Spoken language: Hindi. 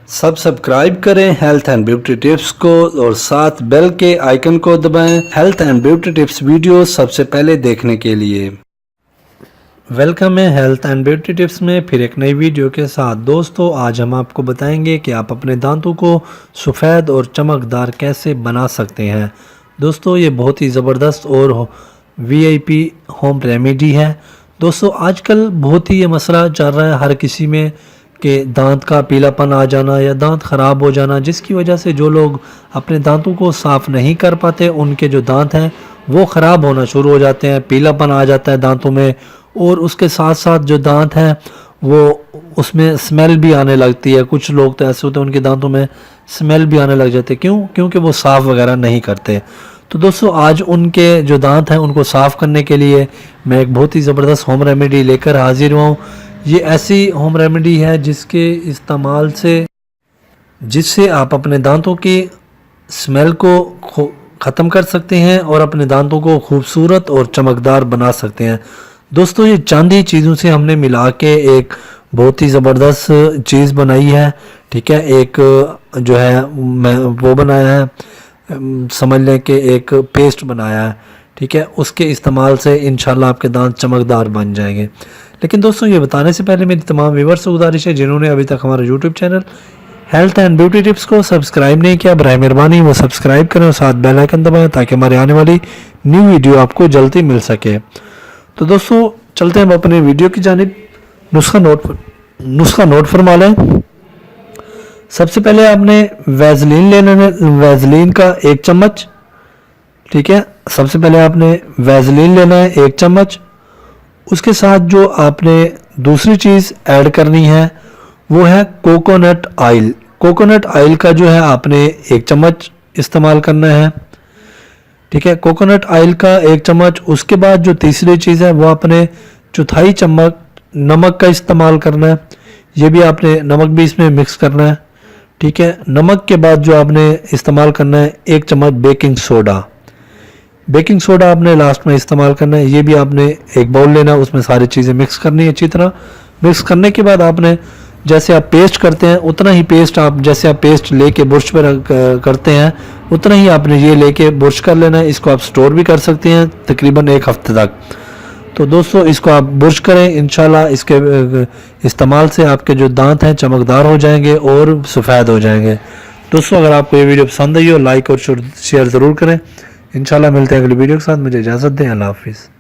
सब सब्सक्राइब करें हेल्थ एंड ब्यूटी टिप्स को और साथ बेल के आइकन को दबाएं health and beauty tips video सबसे पहले देखने के लिए। वेलकम है हेल्थ एंड ब्यूटी टिप्स में फिर एक नई वीडियो के साथ। दोस्तों आज हम आपको बताएंगे कि आप अपने दांतों को सफ़ेद और चमकदार कैसे बना सकते हैं। दोस्तों ये बहुत ही ज़बरदस्त और वीआईपी होम रेमेडी है। दोस्तों आजकल बहुत ही ये मसला चल रहा है हर किसी में कि दांत का पीलापन आ जाना या दांत ख़राब हो जाना, जिसकी वजह से जो लोग अपने दांतों को साफ़ नहीं कर पाते उनके जो दांत हैं वो ख़राब होना शुरू हो जाते हैं, पीलापन आ जाता है दांतों में और उसके साथ साथ जो दांत हैं वो उसमें स्मेल भी आने लगती है। कुछ लोग तो ऐसे होते हैं उनके दांतों में स्मेल भी आने लग जाते हैं। क्यों? क्योंकि वो साफ़ वगैरह नहीं करते। तो दोस्तों आज उनके जो दांत हैं उनको साफ़ करने के लिए मैं एक बहुत ही ज़बरदस्त होम रेमेडी लेकर हाजिर हुआ हूँ। ये ऐसी होम रेमेडी है जिससे आप अपने दांतों की स्मेल को ख़त्म कर सकते हैं और अपने दांतों को खूबसूरत और चमकदार बना सकते हैं। दोस्तों ये चांदी चीज़ों से हमने मिला के एक बहुत ही ज़बरदस्त चीज़ बनाई है। ठीक है, एक जो है वो बनाया है, समझ लें कि एक पेस्ट बनाया है। ठीक है, उसके इस्तेमाल से इंशाल्लाह आपके दांत चमकदार बन जाएंगे। लेकिन दोस्तों ये बताने से पहले मेरी तमाम व्यूअर्स से गुजारिश है जिन्होंने अभी तक हमारा YouTube channel health and beauty tips को सब्सक्राइब नहीं किया, बराए मेहरबानी वो सब्सक्राइब करें और साथ बेल आइकन दबाएं ताकि हमारे आने वाली न्यू वीडियो आपको जल्दी मिल सके। तो दोस्तों चलते हैं अपने वीडियो की जानिब। नुस्खा नोट फरमा लें। सबसे पहले आपने वैसलीन लेना है, वैसलीन का 1 चम्मच। ठीक है, सबसे पहले आपने वैसलीन लेना है 1 चम्मच। उसके साथ जो आपने दूसरी चीज़ ऐड करनी है वो है कोकोनट ऑयल। कोकोनट ऑयल का जो है आपने 1 चम्मच इस्तेमाल करना है। ठीक है, कोकोनट ऑयल का 1 चम्मच। उसके बाद जो तीसरी चीज़ है वो आपने 1/4 चम्मच नमक का इस्तेमाल करना है। ये भी आपने नमक भी इसमें मिक्स करना है। ठीक है, नमक के बाद जो आपने इस्तेमाल करना है 1 चम्मच बेकिंग सोडा। बेकिंग सोडा आपने लास्ट में इस्तेमाल करना है। ये भी आपने एक बाउल लेना है, उसमें सारी चीज़ें मिक्स करनी है अच्छी तरह। मिक्स करने के बाद आपने जैसे आप पेस्ट करते हैं उतना ही पेस्ट आप जैसे आप पेस्ट लेके बुर्श पर करते हैं उतना ही आपने ये लेके बुर्श कर लेना है। इसको आप स्टोर भी कर सकते हैं तकरीबन 1 हफ्ते तक। तो दोस्तों इसको आप बुर्श करें, इंशाल्लाह इसके इस्तेमाल से आपके जो दांत हैं चमकदार हो जाएंगे और सफ़ेद हो जाएंगे। दोस्तों अगर आपको ये वीडियो पसंद आई हो लाइक और शेयर ज़रूर करें। इंशाल्लाह मिलते हैं अगली वीडियो के साथ। मुझे इजाज़त दें। अल्लाह हाफिज़।